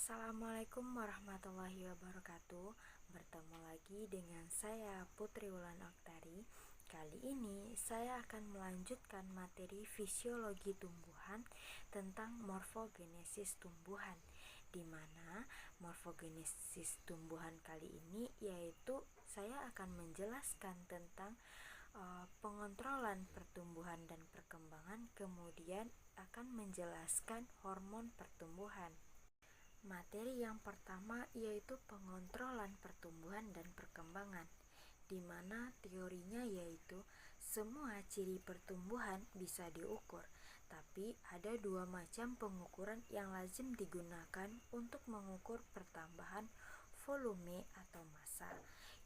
Assalamualaikum warahmatullahi wabarakatuh. Bertemu lagi dengan saya Putri Wulan Oktari. Kali ini saya akan melanjutkan materi fisiologi tumbuhan tentang morfogenesis tumbuhan, di mana morfogenesis tumbuhan kali ini yaitu saya akan menjelaskan tentang pengontrolan pertumbuhan dan perkembangan, kemudian akan menjelaskan hormon pertumbuhan. Materi yang pertama yaitu pengontrolan pertumbuhan dan perkembangan, di mana teorinya yaitu semua ciri pertumbuhan bisa diukur, tapi ada dua macam pengukuran yang lazim digunakan untuk mengukur pertambahan volume atau massa.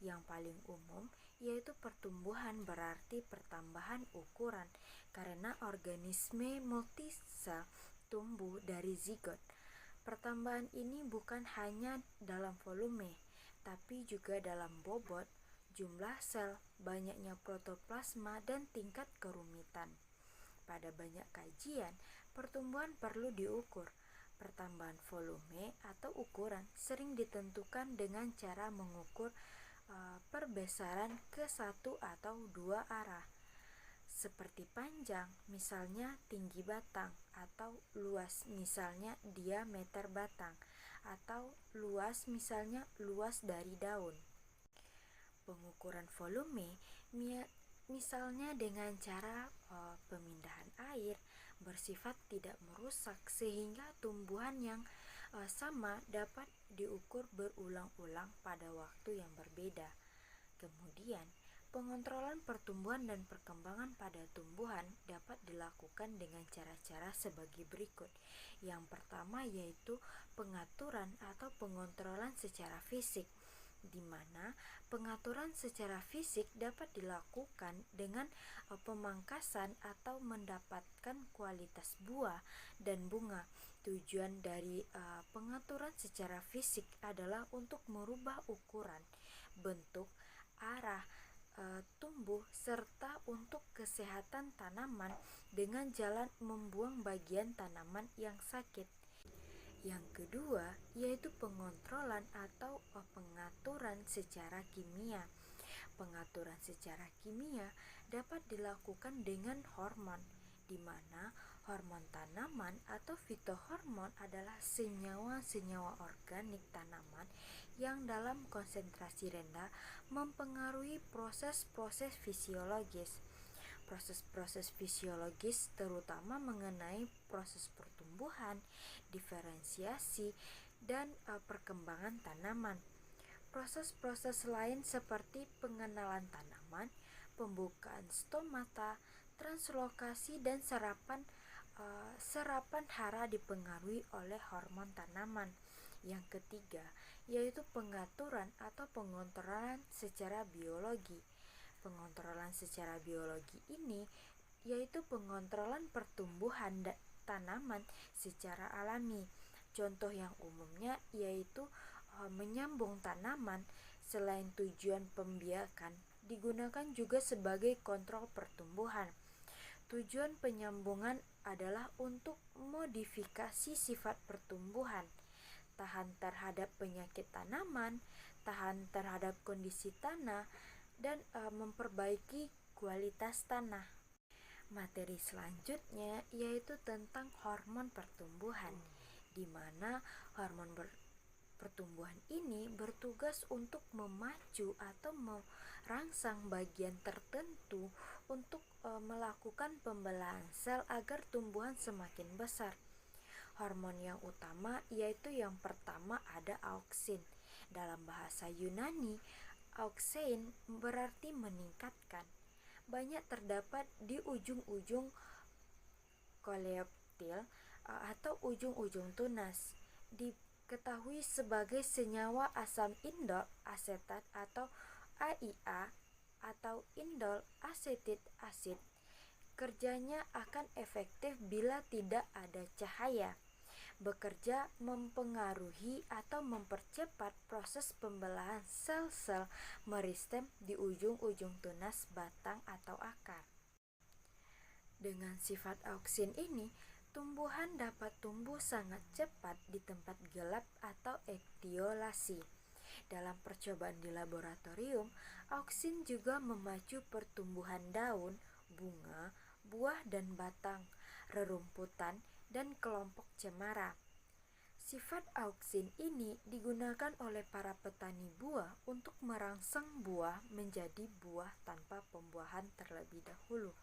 Yang paling umum yaitu pertumbuhan berarti pertambahan ukuran, karena organisme multisel tumbuh dari zigot. Pertambahan ini bukan hanya dalam volume, tapi juga dalam bobot, jumlah sel, banyaknya protoplasma, dan tingkat kerumitan. Pada banyak kajian, pertumbuhan perlu diukur. Pertambahan volume atau ukuran sering ditentukan dengan cara mengukur perbesaran ke satu atau dua arah, seperti panjang, misalnya tinggi batang, atau luas, misalnya diameter batang, atau luas, misalnya luas dari daun. Pengukuran volume misalnya dengan cara pemindahan air bersifat tidak merusak, sehingga tumbuhan yang sama dapat diukur berulang-ulang pada waktu yang berbeda. Kemudian, pengontrolan pertumbuhan dan perkembangan pada tumbuhan dapat dilakukan dengan cara-cara sebagai berikut. Yang pertama yaitu pengaturan atau pengontrolan secara fisik, di mana pengaturan secara fisik dapat dilakukan dengan pemangkasan atau mendapatkan kualitas buah dan bunga. Tujuan dari pengaturan secara fisik adalah untuk merubah ukuran, bentuk, arah tumbuh, serta untuk kesehatan tanaman dengan jalan membuang bagian tanaman yang sakit. Yang kedua yaitu pengontrolan atau pengaturan secara kimia. Pengaturan secara kimia dapat dilakukan dengan hormon, di mana hormon tanaman atau fitohormon adalah senyawa-senyawa organik tanaman yang dalam konsentrasi rendah mempengaruhi proses-proses fisiologis. Proses-proses fisiologis terutama mengenai proses pertumbuhan, diferensiasi, dan perkembangan tanaman. Proses-proses lain seperti pengenalan tanaman, pembukaan stomata, translokasi, dan serapan hara dipengaruhi oleh hormon tanaman. Yang ketiga yaitu pengaturan atau pengontrolan secara biologi. Pengontrolan secara biologi ini yaitu pengontrolan pertumbuhan tanaman secara alami. Contoh yang umumnya yaitu menyambung tanaman. Selain tujuan pembiakan, digunakan juga sebagai kontrol pertumbuhan. Tujuan penyambungan adalah untuk modifikasi sifat pertumbuhan, tahan terhadap penyakit tanaman, tahan terhadap kondisi tanah, dan memperbaiki kualitas tanah. Materi selanjutnya yaitu tentang hormon pertumbuhan, di mana hormon pertumbuhan ini bertugas untuk memacu atau merangsang bagian tertentu untuk melakukan pembelahan sel agar tumbuhan semakin besar. Hormon yang utama yaitu yang pertama ada auksin. Dalam bahasa Yunani, auksein berarti meningkatkan. Banyak terdapat di ujung-ujung koleoptil atau ujung-ujung tunas. Diketahui sebagai senyawa asam indol asetat atau AIA atau indol asetik asid. Kerjanya akan efektif bila tidak ada cahaya. Bekerja mempengaruhi atau mempercepat proses pembelahan sel-sel meristem di ujung-ujung tunas batang atau akar. Dengan sifat auksin ini, Tumbuhan dapat tumbuh sangat cepat di tempat gelap atau etiolasi. Dalam percobaan di laboratorium, auksin juga memacu pertumbuhan daun, bunga, buah dan batang, rerumputan, dan kelompok cemara. Sifat auksin ini digunakan oleh para petani buah untuk merangsang buah menjadi buah tanpa pembuahan terlebih dahulu,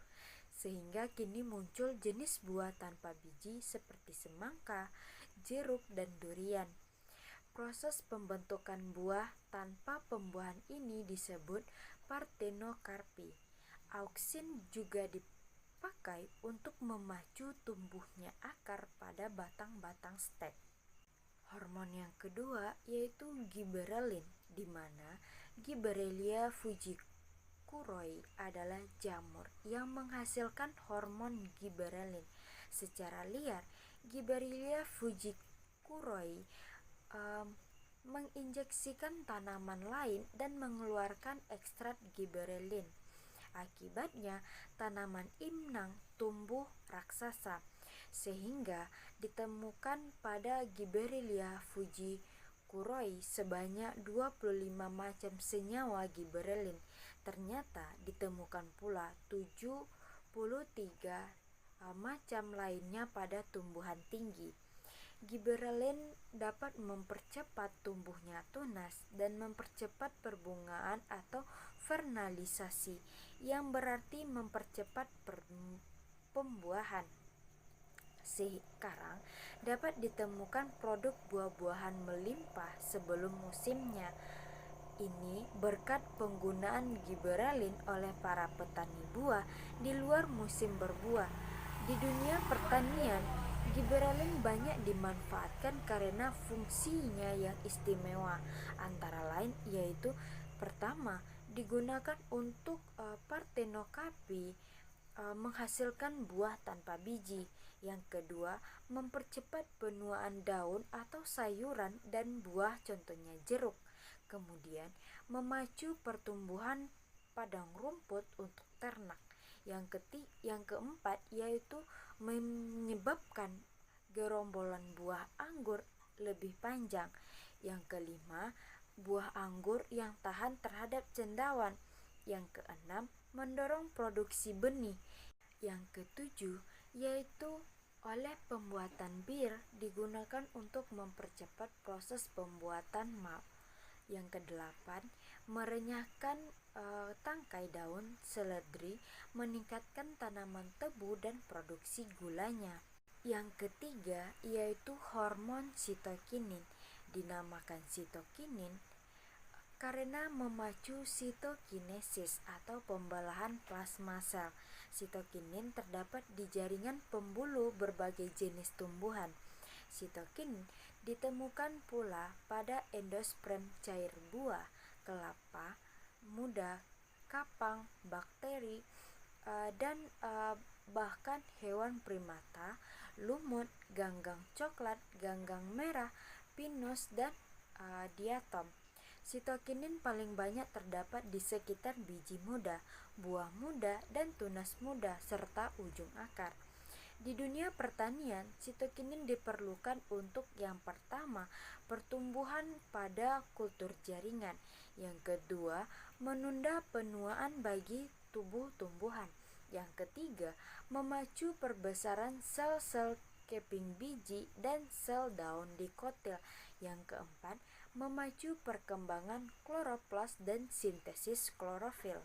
sehingga kini muncul jenis buah tanpa biji seperti semangka, jeruk, dan durian. Proses pembentukan buah tanpa pembuahan ini disebut partenokarpi. Auksin juga dipakai untuk memacu tumbuhnya akar pada batang-batang stek. Hormon yang kedua yaitu giberelin, di mana Gibberellia fujikuroi adalah jamur yang menghasilkan hormon giberelin. Secara liar, Gibberellia fujikuroi menginjeksikan tanaman lain dan mengeluarkan ekstrak giberelin. Akibatnya, tanaman inang tumbuh raksasa, sehingga ditemukan pada Gibberellia fujikuroi sebanyak 25 macam senyawa giberelin. Ternyata ditemukan pula 73 macam lainnya pada tumbuhan tinggi. Gibberellin dapat mempercepat tumbuhnya tunas dan mempercepat perbungaan atau vernalisasi, yang berarti mempercepat pembuahan. Sekarang dapat ditemukan produk buah-buahan melimpah sebelum musimnya. Ini berkat penggunaan gibberellin oleh para petani buah di luar musim berbuah. Di dunia pertanian, gibberellin banyak dimanfaatkan karena fungsinya yang istimewa, antara lain yaitu pertama, digunakan untuk partenokarpi, menghasilkan buah tanpa biji. Yang kedua, mempercepat penuaan daun atau sayuran dan buah, contohnya jeruk. Kemudian, memacu pertumbuhan padang rumput untuk ternak. Yang keempat yaitu menyebabkan gerombolan buah anggur lebih panjang. Yang kelima, buah anggur yang tahan terhadap cendawan. Yang keenam, mendorong produksi benih. Yang ketujuh, yaitu oleh pembuatan bir digunakan untuk mempercepat proses pembuatan malt. Yang kedelapan, merenyahkan tangkai daun seledri, meningkatkan tanaman tebu dan produksi gulanya. Yang ketiga yaitu hormon sitokinin. Dinamakan sitokinin karena memacu sitokinesis atau pembelahan plasma sel. Sitokinin terdapat di jaringan pembuluh berbagai jenis tumbuhan. Sitokinin ditemukan pula pada endosperm cair buah, kelapa muda, kapang, bakteri, dan bahkan hewan primata, lumut, ganggang coklat, ganggang merah, pinus, dan diatom. Sitokinin paling banyak terdapat di sekitar biji muda, buah muda, dan tunas muda, serta ujung akar. Di dunia pertanian, sitokinin diperlukan untuk yang pertama, pertumbuhan pada kultur jaringan. Yang kedua, menunda penuaan bagi tubuh tumbuhan. Yang ketiga, memacu perbesaran sel-sel keping biji dan sel daun di kotil. Yang keempat, memacu perkembangan kloroplas dan sintesis klorofil.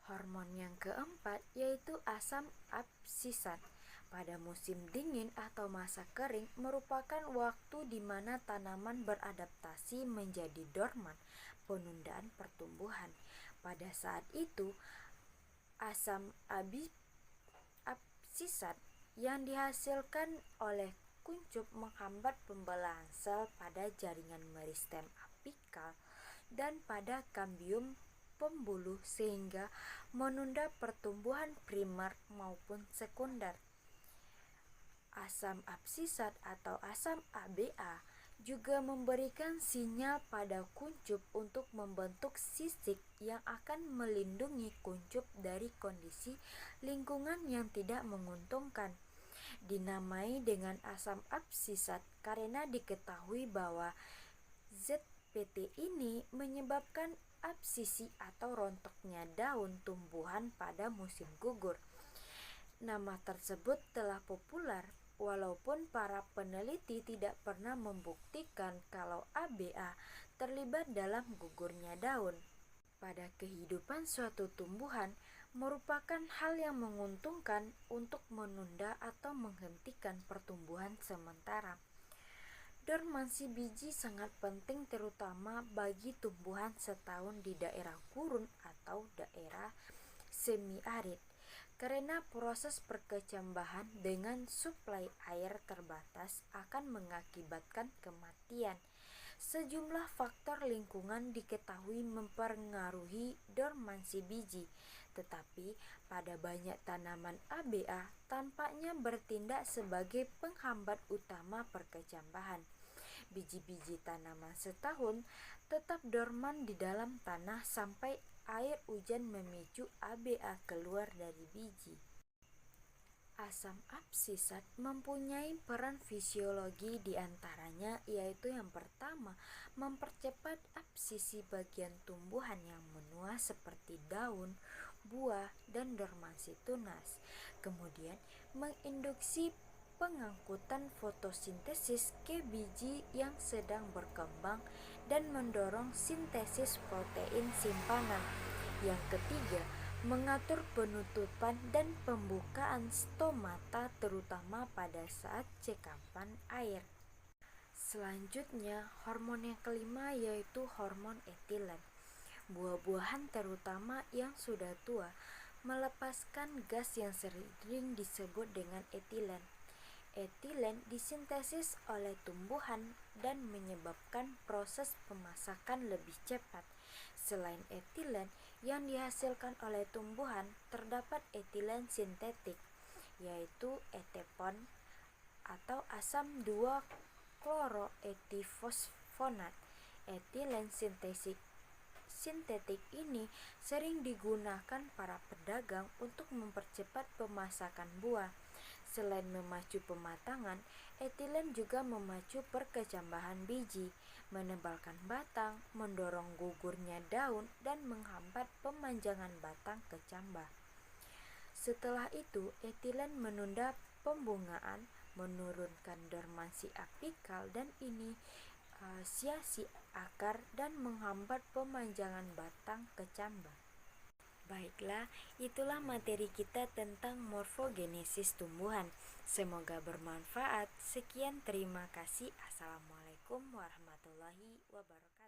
Hormon yang keempat yaitu asam absisat. Pada musim dingin atau masa kering merupakan waktu di mana tanaman beradaptasi menjadi dorman, penundaan pertumbuhan. Pada saat itu, asam absisat yang dihasilkan oleh kuncup menghambat pembelahan sel pada jaringan meristem apikal dan pada kambium pembuluh, sehingga menunda pertumbuhan primer maupun sekunder. Asam absisat atau asam ABA juga memberikan sinyal pada kuncup untuk membentuk sisik yang akan melindungi kuncup dari kondisi lingkungan yang tidak menguntungkan. Dinamai dengan asam absisat karena diketahui bahwa ZPT ini menyebabkan absisi atau rontoknya daun tumbuhan pada musim gugur. Nama tersebut telah populer walaupun para peneliti tidak pernah membuktikan kalau ABA terlibat dalam gugurnya daun. Pada kehidupan suatu tumbuhan, merupakan hal yang menguntungkan untuk menunda atau menghentikan pertumbuhan sementara. Dormansi biji sangat penting terutama bagi tumbuhan setahun di daerah gurun atau daerah semi-arid, karena proses perkecambahan dengan suplai air terbatas akan mengakibatkan kematian. Sejumlah faktor lingkungan diketahui mempengaruhi dormansi biji, tetapi pada banyak tanaman ABA tampaknya bertindak sebagai penghambat utama perkecambahan. Biji-biji tanaman setahun tetap dorman di dalam tanah sampai air hujan memicu ABA keluar dari biji. Asam absisat mempunyai peran fisiologi diantaranya yaitu yang pertama, mempercepat absisi bagian tumbuhan yang menua seperti daun, buah, dan dormansi tunas. Kemudian, menginduksi pengangkutan fotosintesis ke biji yang sedang berkembang dan mendorong sintesis protein simpanan. Yang ketiga, mengatur penutupan dan pembukaan stomata terutama pada saat cekapan air. Selanjutnya, hormon yang kelima yaitu hormon etilen. Buah-buahan terutama yang sudah tua melepaskan gas yang sering disebut dengan etilen. Etilen disintesis oleh tumbuhan dan menyebabkan proses pemasakan lebih cepat. Selain etilen yang dihasilkan oleh tumbuhan, terdapat etilen sintetik, yaitu etepon atau asam 2-kloroetifosfonat. Etilen sintetik ini sering digunakan para pedagang untuk mempercepat pemasakan buah. Selain memacu pematangan, etilen juga memacu perkecambahan biji, menebalkan batang, mendorong gugurnya daun, dan menghambat pemanjangan batang kecambah. Setelah itu, etilen menunda pembungaan, menurunkan dormansi apikal dan inisiasi akar, dan menghambat pemanjangan batang kecambah. Baiklah, itulah materi kita tentang morfogenesis tumbuhan. Semoga bermanfaat. Sekian, terima kasih. Assalamualaikum warahmatullahi wabarakatuh.